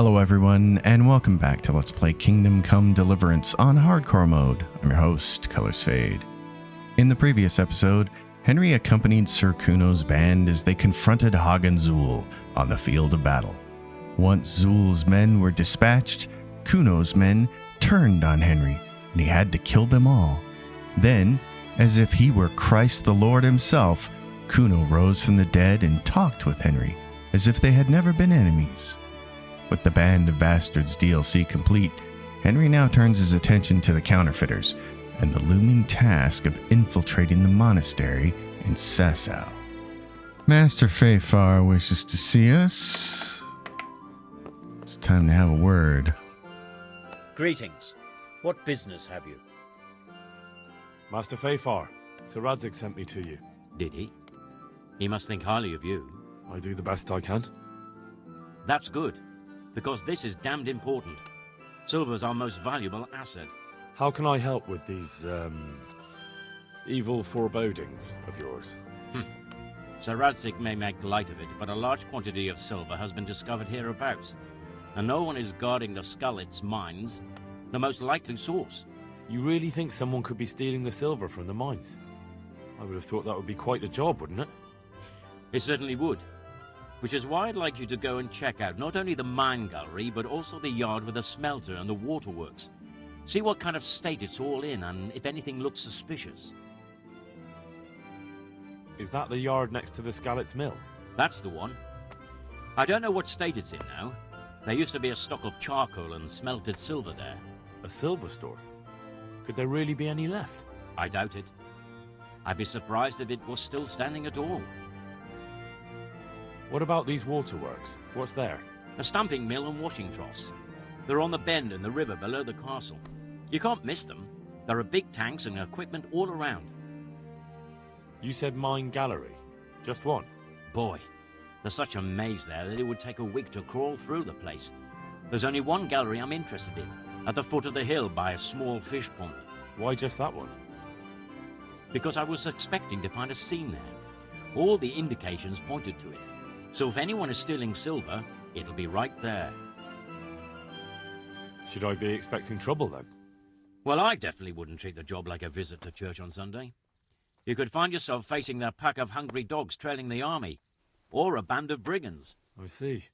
Hello everyone, and welcome back to Let's Play Kingdom Come Deliverance on Hardcore Mode. I'm your host, Colors Fade. In the previous episode, Henry accompanied Sir Kuno's band as they confronted Hagen Zul on the field of battle. Once Zul's men were dispatched, Kuno's men turned on Henry, and he had to kill them all. Then, as if he were Christ the Lord himself, Kuno rose from the dead and talked with Henry, as if they had never been enemies. With the Band of Bastards DLC complete, Henry now turns his attention to the counterfeiters and the looming task of infiltrating the monastery in Sasau. Master Fafar wishes to see us. It's time to have a word. Greetings. What business have you? Master Fafar, Sir Radzig sent me to you. Did he? He must think highly of you. I do the best I can. That's good, because this is damned important. Silver's our most valuable asset. How can I help with these, evil forebodings of yours? Sir Radzig may make light of it, but a large quantity of silver has been discovered hereabouts, and no one is guarding the Skullets mines, the most likely source. You really think someone could be stealing the silver from the mines? I would have thought that would be quite a job, wouldn't it? It certainly would. Which is why I'd like you to go and check out not only the mine gallery, but also the yard with the smelter and the waterworks. See what kind of state it's all in, and if anything looks suspicious. Is that the yard next to the Skalitz mill? That's the one. I don't know what state it's in now. There used to be a stock of charcoal and smelted silver there. A silver store? Could there really be any left? I doubt it. I'd be surprised if it was still standing at all. What about these waterworks? What's there? A stamping mill and washing troughs. They're on the bend in the river below the castle. You can't miss them. There are big tanks and equipment all around. You said mine gallery. Just one? Boy, there's such a maze there that it would take a week to crawl through the place. There's only one gallery I'm interested in, at the foot of the hill by a small fish pond. Why just that one? Because I was expecting to find a scene there. All the indications pointed to it. So if anyone is stealing silver, it'll be right there. Should I be expecting trouble then? Well, I definitely wouldn't treat the job like a visit to church on Sunday. You could find yourself facing a pack of hungry dogs trailing the army, or a band of brigands. I see.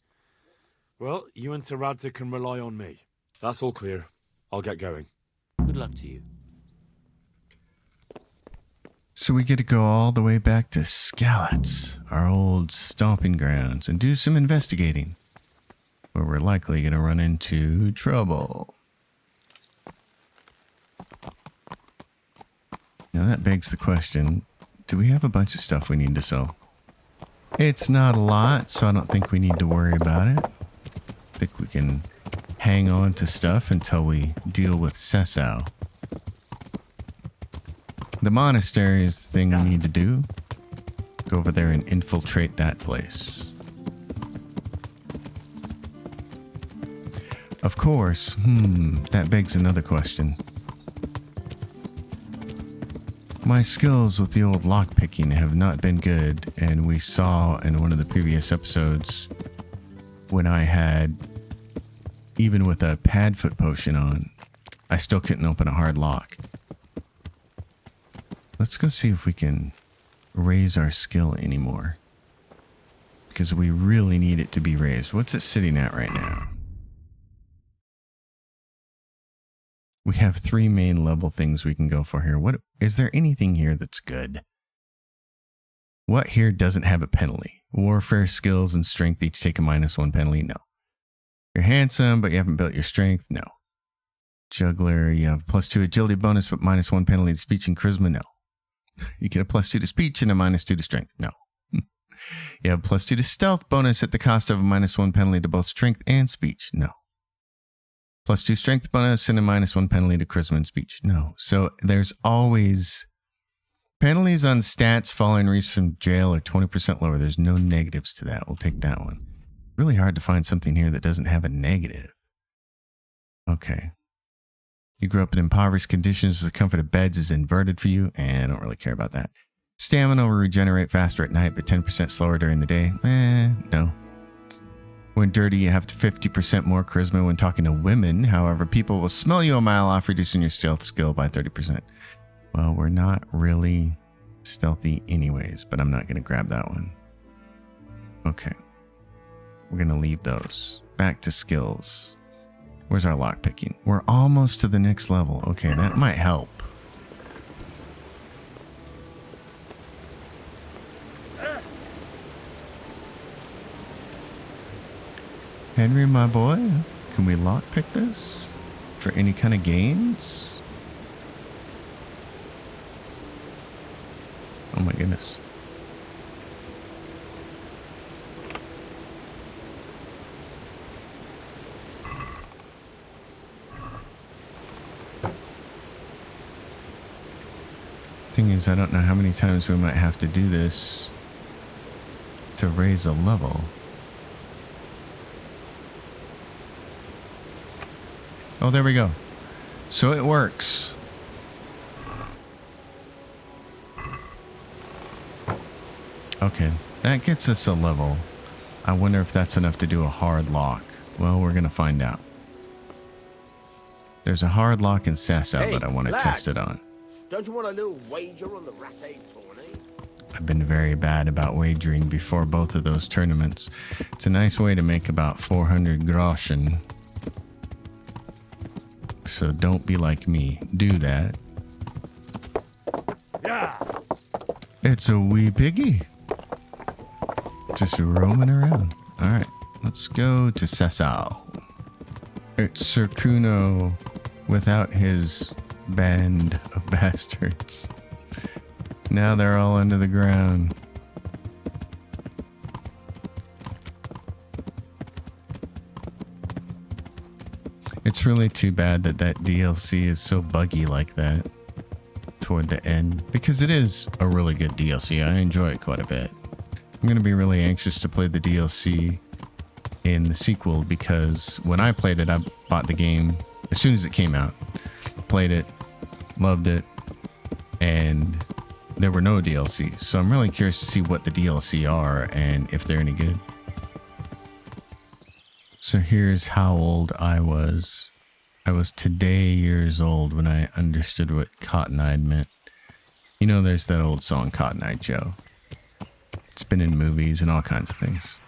Well, you and Sir Radzig can rely on me. That's all clear. I'll get going. Good luck to you. So we get to go all the way back to Skalitz, our old stomping grounds, and do some investigating, where we're likely going to run into trouble. Now that begs the question, do we have a bunch of stuff we need to sell? It's not a lot, so I don't think we need to worry about it. I think we can hang on to stuff until we deal with Sasau. The monastery is the thing we need to do. Go over there and infiltrate that place. Of course, that begs another question. My skills with the old lockpicking have not been good, and we saw in one of the previous episodes when I had, even with a padfoot potion on, I still couldn't open a hard lock. Let's go see if we can raise our skill anymore, because we really need it to be raised. What's it sitting at right now? We have 3 main level things we can go for here. What is there anything here that's good? What here doesn't have a penalty? Warfare skills and strength each take a -1 penalty? No. You're handsome, but you haven't built your strength? No. Juggler, you have +2 agility bonus, but -1 penalty to speech and charisma? No. You get a +2 to speech and a -2 to strength? No. You have +2 to stealth bonus at the cost of a -1 penalty to both strength and speech? No. +2 strength bonus and a -1 penalty to charisma and speech? No. So there's always penalties on stats following release from jail are 20% lower. There's no negatives to that. We'll take that one. Really hard to find something here that doesn't have a negative. Okay. You grew up in impoverished conditions. The comfort of beds is inverted for you. And I don't really care about that. Stamina will regenerate faster at night, but 10% slower during the day. No. When dirty, you have 50% more charisma when talking to women. However, people will smell you a mile off, reducing your stealth skill by 30%. Well, we're not really stealthy anyways, but I'm not going to grab that one. Okay. We're going to leave those. Back to skills. Where's our lockpicking? We're almost to the next level. Okay, that might help. Henry, my boy, can we lockpick this for any kind of gains? Oh my goodness. Thing is, I don't know how many times we might have to do this to raise a level. Oh, there we go. So it works. Okay, that gets us a level. I wonder if that's enough to do a hard lock. Well, we're going to find out. There's a hard lock in Sasau that I want to test it on. Don't you want a little wager on the Ratte tourney? I've been very bad about wagering before both of those tournaments. It's a nice way to make about 400 groschen. So don't be like me. Do that. Yeah. It's a wee piggy. Just roaming around. Alright, let's go to Sasau. It's Sir Kuno without his band of bastards. Now they're all under the ground. It's really too bad that that DLC is so buggy like that toward the end, because it is a really good DLC. I enjoy it quite a bit. I'm going to be really anxious to play the DLC in the sequel, because when I played it, I bought the game as soon as it came out. Played it, loved it, and there were no DLCs. So I'm really curious to see what the DLC are and if they're any good. So here's how old I was. I was today years old when I understood what cotton-eyed meant. You know, there's that old song, Cotton Eye Joe. It's been in movies and all kinds of things.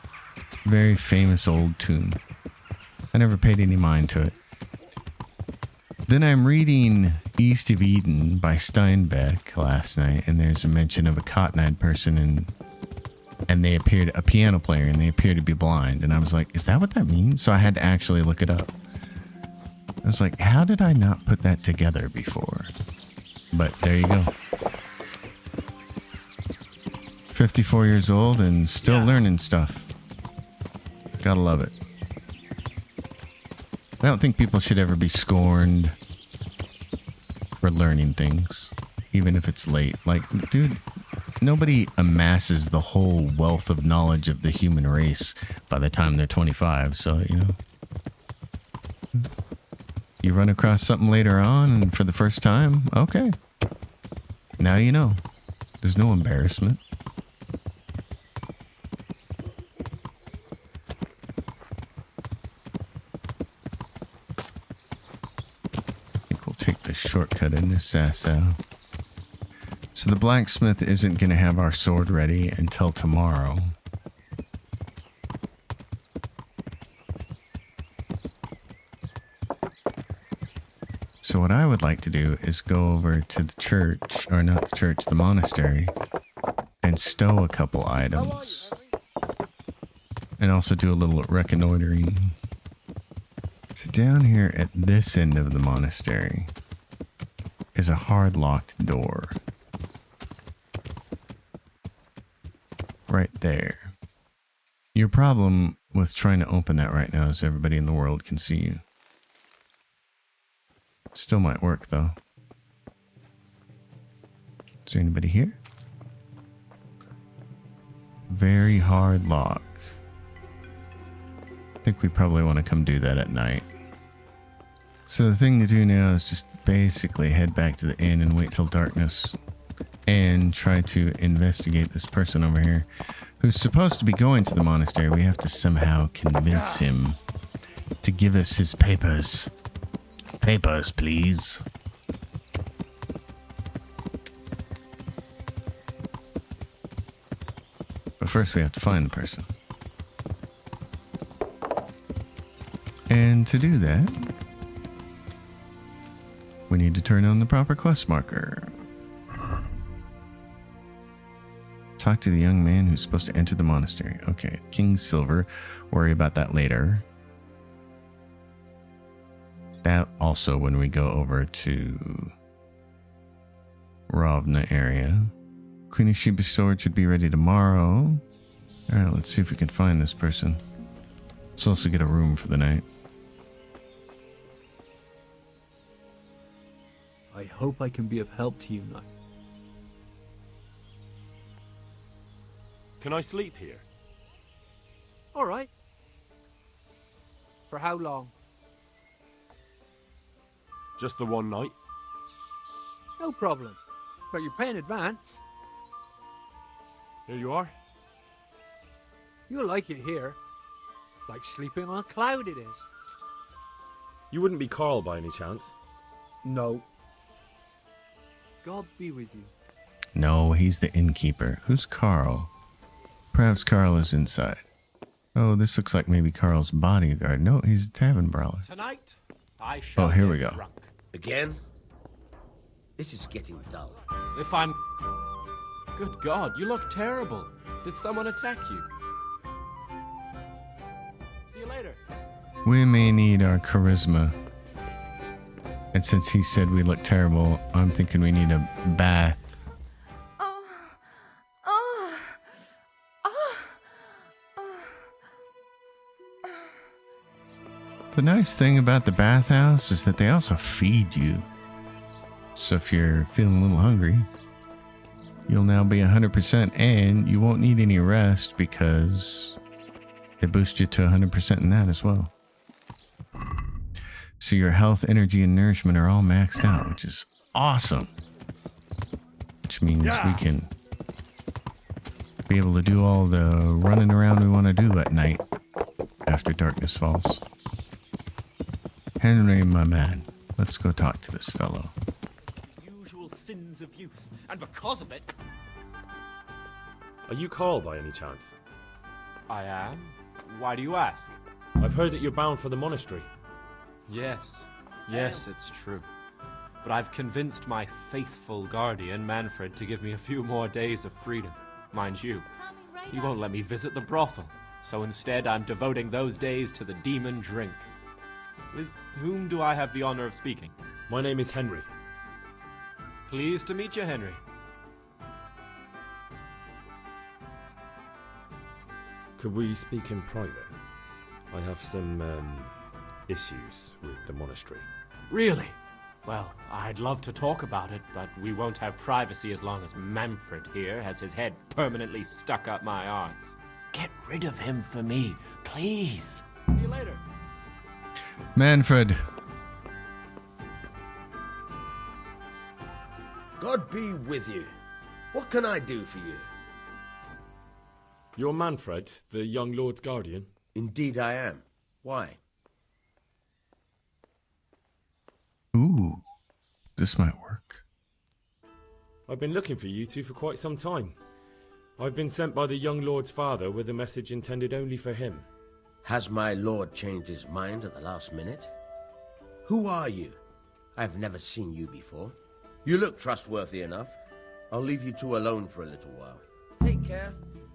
Very famous old tune. I never paid any mind to it. Then I'm reading East of Eden by Steinbeck last night, and there's a mention of a cotton-eyed person, and they appeared, a piano player, and they appear to be blind. And I was like, is that what that means? So I had to actually look it up. I was like, how did I not put that together before? But there you go. 54 years old and still learning stuff. Gotta love it. I don't think people should ever be scorned for learning things, even if it's late. Like, dude, nobody amasses the whole wealth of knowledge of the human race by the time they're 25. So, you know, you run across something later on and for the first time, okay. Now you know. There's no embarrassment. Shortcut in this Sasau. So the blacksmith isn't going to have our sword ready until tomorrow. So what I would like to do is go over to the church, or not the church, the monastery, and stow a couple items. And also do a little reconnoitering. So down here at this end of the monastery is a hard locked door. Right there. Your problem with trying to open that right now is everybody in the world can see you. Still might work though. Is there anybody here? Very hard lock. I think we probably want to come do that at night. So the thing to do now is just basically head back to the inn and wait till darkness and try to investigate this person over here. who's supposed to be going to the monastery. We have to somehow convince him to give us his papers. Papers, please. But first we have to find the person. And to do that, we need to turn on the proper quest marker. Talk to the young man who's supposed to enter the monastery. Okay, King's Silver. Worry about that later. That also when we go over to Ravna area. Queen of Sheba's sword should be ready tomorrow. Alright, let's see if we can find this person. Let's also get a room for the night. I hope I can be of help to you, knight. Can I sleep here? All right. For how long? Just the one night? No problem. But you're paying advance. Here you are. You'll like it here. Like sleeping on a cloud it is. You wouldn't be Karl by any chance? No. God be with you. No, he's the innkeeper. Who's Karl? Perhaps Karl is inside. Oh, this looks like maybe Karl's bodyguard. No, he's a tavern brawler. Tonight, I shall Oh, here get we go. drunk. Again? This is getting dull. If I'm... Good God, you look terrible. Did someone attack you? See you later. We may need our charisma. And since he said we look terrible, I'm thinking we need a bath. The nice thing about the bathhouse is that they also feed you. So if you're feeling a little hungry, you'll now be 100% and you won't need any rest because they boost you to 100% in that as well. So your health, energy, and nourishment are all maxed out, which is awesome. Which means we can be able to do all the running around we want to do at night after darkness falls. Henry, my man, let's go talk to this fellow. Usual sins of youth, and because of it... Are you Karl by any chance? I am? Why do you ask? I've heard that you're bound for the monastery. Yes, it's true. But I've convinced my faithful guardian, Manfred, to give me a few more days of freedom. Mind you, he won't let me visit the brothel, so instead I'm devoting those days to the demon drink. With whom do I have the honor of speaking? My name is Henry. Pleased to meet you, Henry. Could we speak in private? I have some, issues with the monastery. Really? Well, I'd love to talk about it, but we won't have privacy as long as Manfred here has his head permanently stuck up my arse. Get rid of him for me, please. See you later. Manfred. God be with you. What can I do for you? You're Manfred, the young lord's guardian? Indeed I am. Why? Ooh, this might work. I've been looking for you two for quite some time. I've been sent by the young lord's father with a message intended only for him. Has my lord changed his mind at the last minute? Who are you? I've never seen you before. You look trustworthy enough. I'll leave you two alone for a little while. Take care.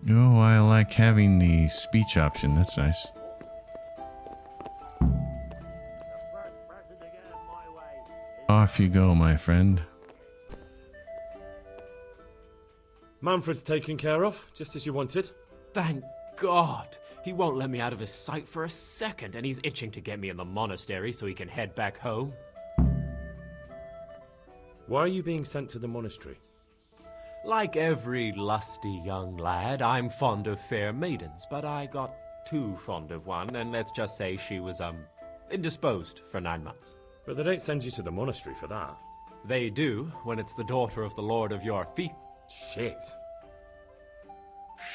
Oh, I like having the speech option. That's nice. Off you go, my friend. Manfred's taken care of, just as you wanted. Thank God. He won't let me out of his sight for a second, and he's itching to get me in the monastery so he can head back home. Why are you being sent to the monastery? Like every lusty young lad, I'm fond of fair maidens, but I got too fond of one, and let's just say she was, indisposed for 9 months. But they don't send you to the monastery for that. They do, when it's the daughter of the lord of your fief. Shit.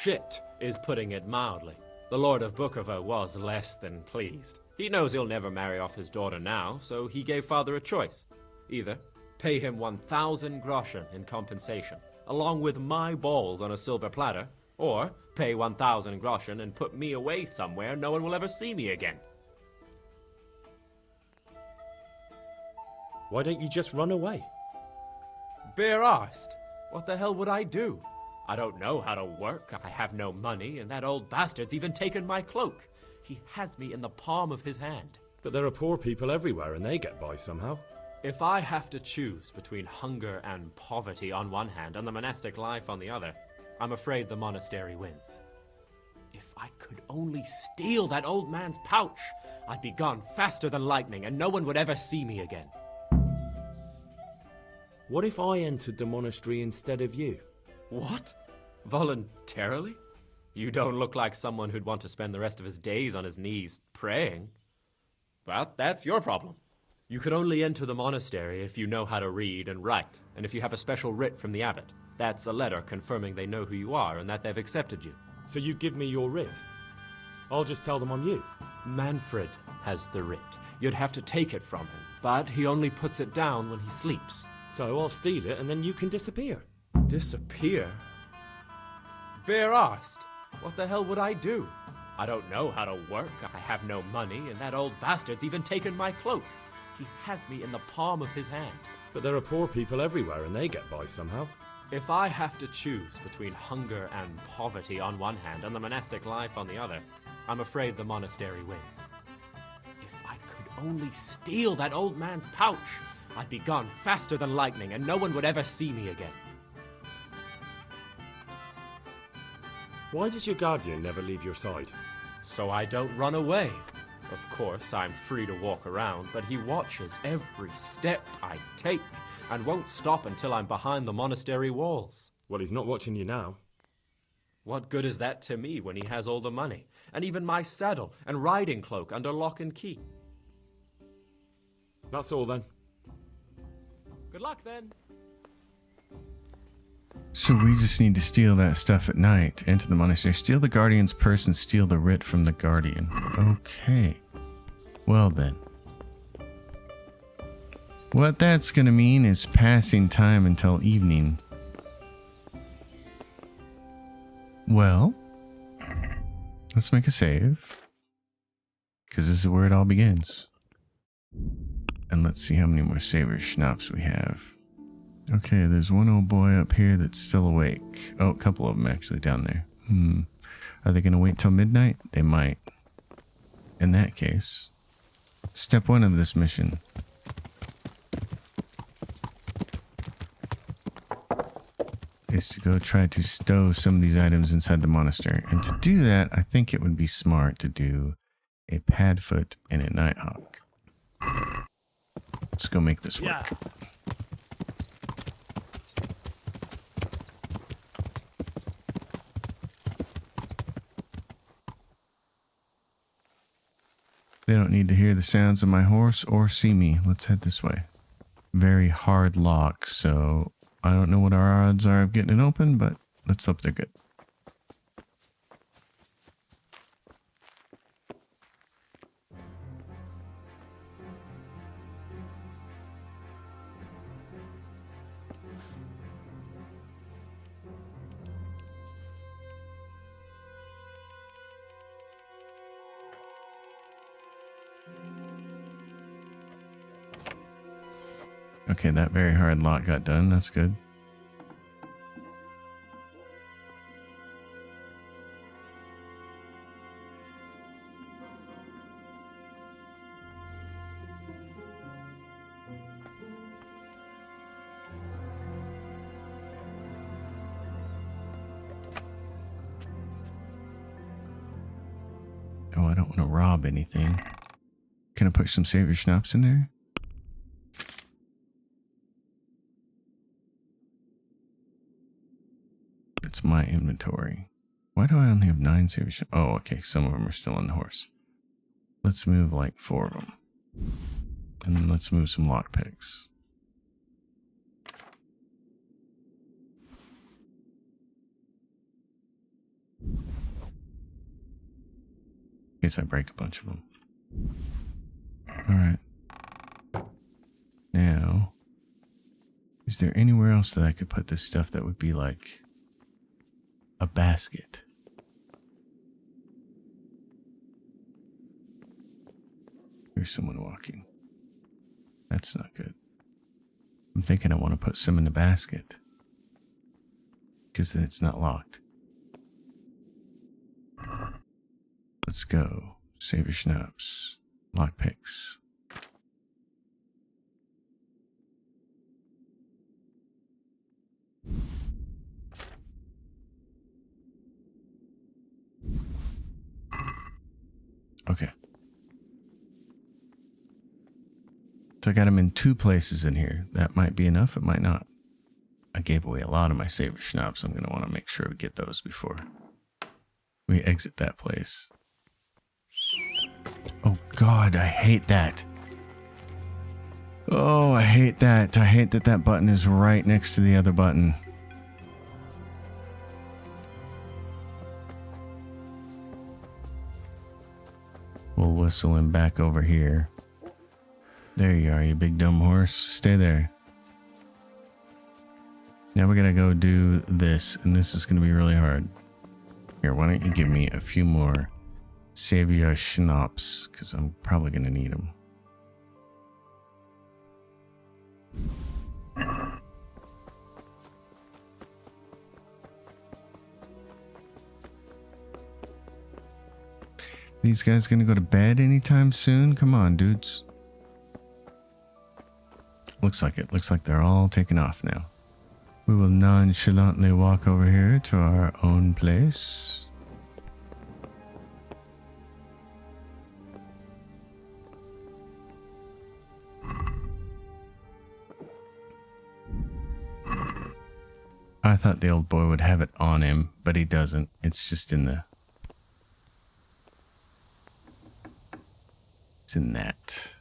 Shit. is putting it mildly. The Lord of Bukovo was less than pleased. He knows he'll never marry off his daughter now, so he gave father a choice. Either pay him 1,000 groschen in compensation, along with my balls on a silver platter, or pay 1,000 groschen and put me away somewhere no one will ever see me again. Why don't you just run away? Bare arsed. What the hell would I do? I don't know how to work, I have no money, and that old bastard's even taken my cloak. He has me in the palm of his hand. But there are poor people everywhere and they get by somehow. If I have to choose between hunger and poverty on one hand and the monastic life on the other, I'm afraid the monastery wins. If I could only steal that old man's pouch, I'd be gone faster than lightning and no one would ever see me again. What if I entered the monastery instead of you? What? Voluntarily? You don't look like someone who'd want to spend the rest of his days on his knees praying. Well, that's your problem. You can only enter the monastery if you know how to read and write, and if you have a special writ from the abbot. That's a letter confirming they know who you are and that they've accepted you. So you give me your writ? I'll just tell them I'm you. Manfred has the writ. You'd have to take it from him, but he only puts it down when he sleeps. So I'll steal it and then you can disappear. Disappear? Bare arsed. What the hell would I do? I don't know how to work, I have no money, and that old bastard's even taken my cloak. He has me in the palm of his hand. But there are poor people everywhere and they get by somehow. If I have to choose between hunger and poverty on one hand and the monastic life on the other, I'm afraid the monastery wins. If I could only steal that old man's pouch, I'd be gone faster than lightning and no one would ever see me again. Why does your guardian never leave your side? So I don't run away. Of course, I'm free to walk around, but he watches every step I take and won't stop until I'm behind the monastery walls. Well, he's not watching you now. What good is that to me when he has all the money, and even my saddle and riding cloak under lock and key? That's all then. Good luck then. So we just need to steal that stuff at night, enter the monastery, steal the guardian's purse, and steal the writ from the guardian. Okay. Well then. What that's gonna mean is passing time until evening. Well, let's make a save. Because this is where it all begins. And let's see how many more saver schnapps we have. Okay, there's one old boy up here that's still awake. Oh, a couple of them actually down there. Are they going to wait till midnight? They might. In that case, step 1 of this mission is to go try to stow some of these items inside the monastery. And to do that, I think it would be smart to do a Padfoot and a Nighthawk. Let's go make this work. They don't need to hear the sounds of my horse or see me. Let's head this way. Very hard lock, so I don't know what our odds are of getting it open, but let's hope they're good. Okay, that very hard lock got done. That's good. Oh, I don't want to rob anything. Can I put some saver schnapps in there? It's my inventory. Why do I only have 9 saver schnapps? Oh, okay. Some of them are still on the horse. Let's move like 4 of them. And then let's move some lockpicks. In case I break a bunch of them. Alright. Now, is there anywhere else that I could put this stuff that would be like a basket? Here's someone walking. That's not good. I'm thinking I want to put some in the basket. Because then it's not locked. Let's go. Save your schnapps. Lockpicks. Okay. So I got them in 2 places in here. That might be enough. It might not. I gave away a lot of my saver schnapps. I'm going to want to make sure we get those before we exit that place. Oh God, I hate that. Oh, I hate that. I hate that that button is right next to the other button. We'll whistle him back over here. There you are, you big dumb horse. Stay there. Now we're gonna go do this, and this is gonna be really hard. Here, why don't you give me a few more Savior Schnapps, because I'm probably gonna need them. These guys gonna go to bed anytime soon? Come on, dudes. Looks like it. Looks like they're all taken off now. We will nonchalantly walk over here to our own place. I thought the old boy would have it on him, but he doesn't. It's just in the... It's in that.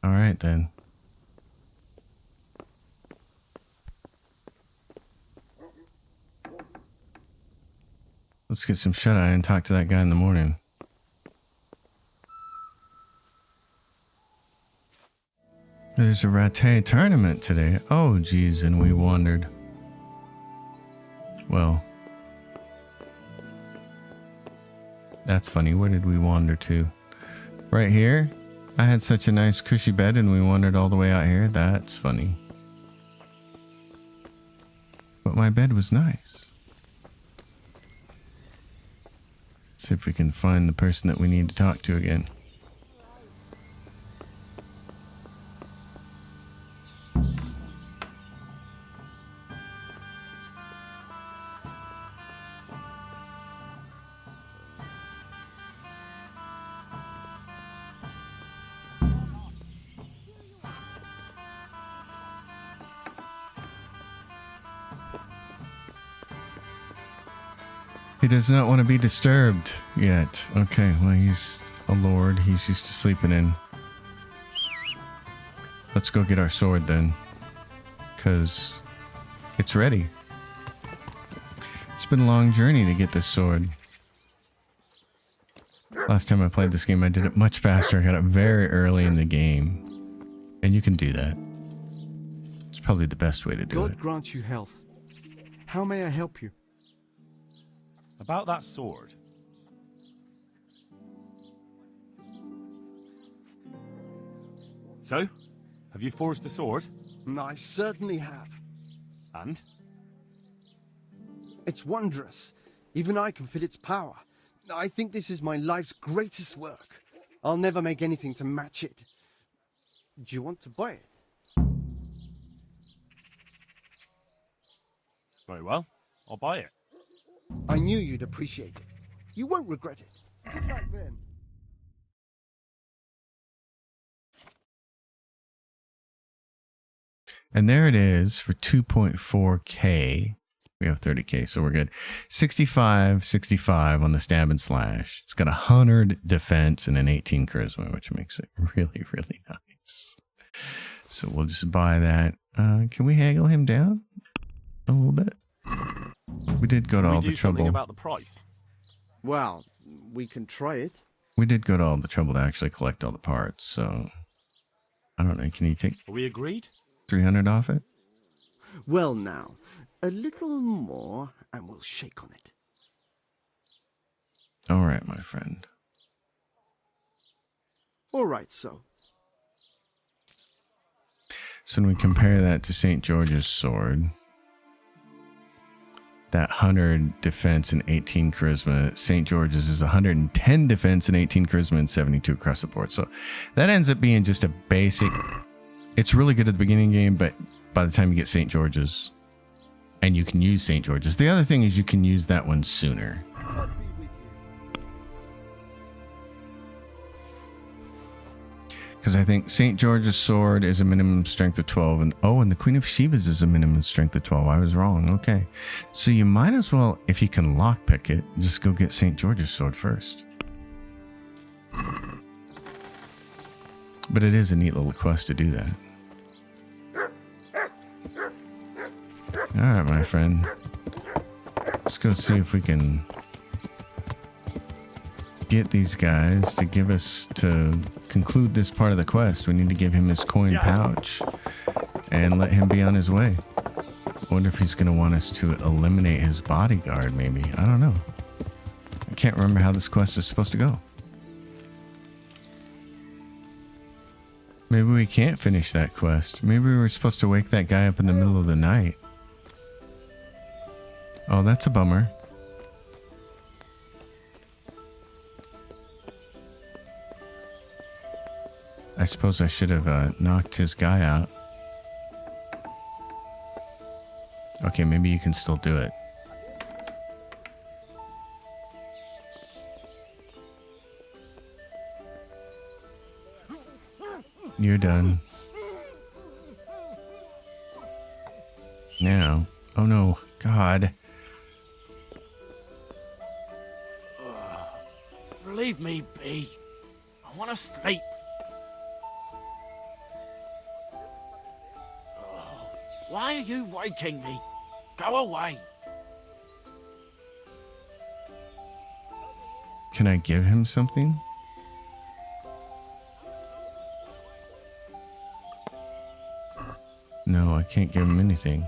All right, then. Let's get some shut-eye and talk to that guy in the morning. There's a ratte tournament today. Oh, geez, and we wandered. Well, that's funny. Where did we wander to? Right here? I had such a nice cushy bed and we wandered all the way out here. That's funny. But my bed was nice. Let's see if we can find the person that we need to talk to again. He does not want to be disturbed yet. Okay, well, he's a lord. He's used to sleeping in. Let's go get our sword then. Because it's ready. It's been a long journey to get this sword. Last time I played this game, I did it much faster. I got it very early in the game. And you can do that. It's probably the best way to do it. God grant you health. How may I help you? About that sword. So, have you forged the sword? I certainly have. And? It's wondrous. Even I can feel its power. I think this is my life's greatest work. I'll never make anything to match it. Do you want to buy it? Very well, I'll buy it. I knew you'd appreciate it. You won't regret it. Good luck then. And there it is for 2.4K. We have 30K, so we're good. 65 on the stab and slash. It's got 100 defense and an 18 charisma, which makes it really, really nice. So we'll just buy that. Can we haggle him down a little bit? We did go to all the trouble. About the price. Well, we can try it. We did go to all the trouble to actually collect all the parts, so I don't know. Can you take Are we agreed? 300 off it? Well now, a little more and we'll shake on it. All right, my friend. All right, so. So when we compare that to St. George's sword, that 100 defense and 18 charisma, St. George's is 110 defense and 18 charisma and 72 across the board. So that ends up being just a basic. It's really good at the beginning of the game, but by the time you get St. George's, and you can use St. George's. The other thing is you can use that one sooner. Because I think St. George's sword is a minimum strength of 12. And the Queen of Sheba's is a minimum strength of 12. I was wrong. Okay. So you might as well, if you can lockpick it, just go get St. George's sword first. But it is a neat little quest to do that. Alright, my friend. Let's go see if we can get these guys to give us, to conclude this part of the quest. We need to give him his coin pouch and let him be on his way. Wonder if he's going to want us to eliminate his bodyguard, maybe. I don't know. I can't remember how this quest is supposed to go. Maybe we can't finish that quest. Maybe we were supposed to wake that guy up in the middle of the night. Oh, that's a bummer. I suppose I should have knocked his guy out. Okay, maybe you can still do it. You're done. Now. Oh no, God. Leave me be. I want to sleep. Oh, why are you waking me? Go away. Can I give him something? No, I can't give him anything.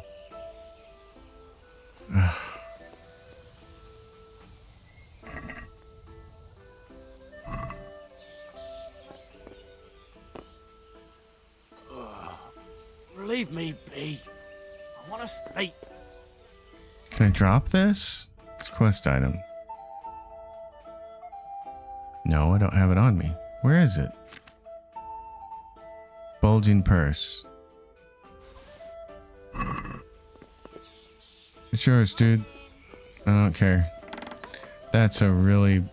Leave me be. I want to sleep. Can I drop this? It's a quest item. No, I don't have it on me. Where is it? Bulging purse. It's yours, dude. I don't care. That's a really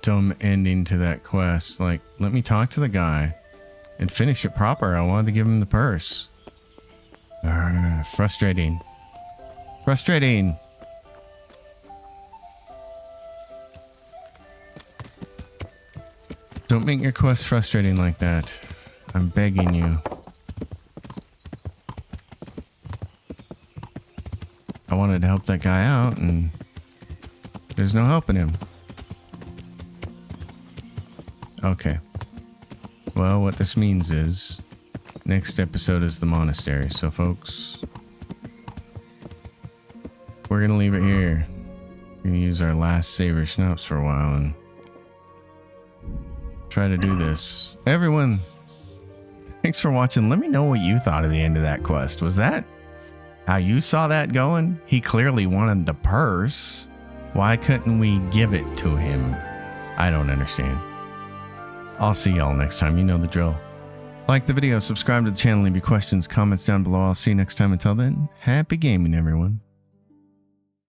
dumb ending to that quest. Like, let me talk to the guy and finish it proper. I wanted to give him the purse. Frustrating. Frustrating. Don't make your quest frustrating like that. I'm begging you. I wanted to help that guy out, and there's no helping him. Okay. Well, what this means is next episode is the monastery. So, folks, we're going to leave it here. We're going to use our last savor schnapps for a while and try to do this. Everyone, thanks for watching. Let me know what you thought of the end of that quest. Was that how you saw that going? He clearly wanted the purse. Why couldn't we give it to him? I don't understand. I'll see y'all next time. You know the drill. Like the video, subscribe to the channel, leave your questions, comments down below. I'll see you next time. Until then, happy gaming, everyone.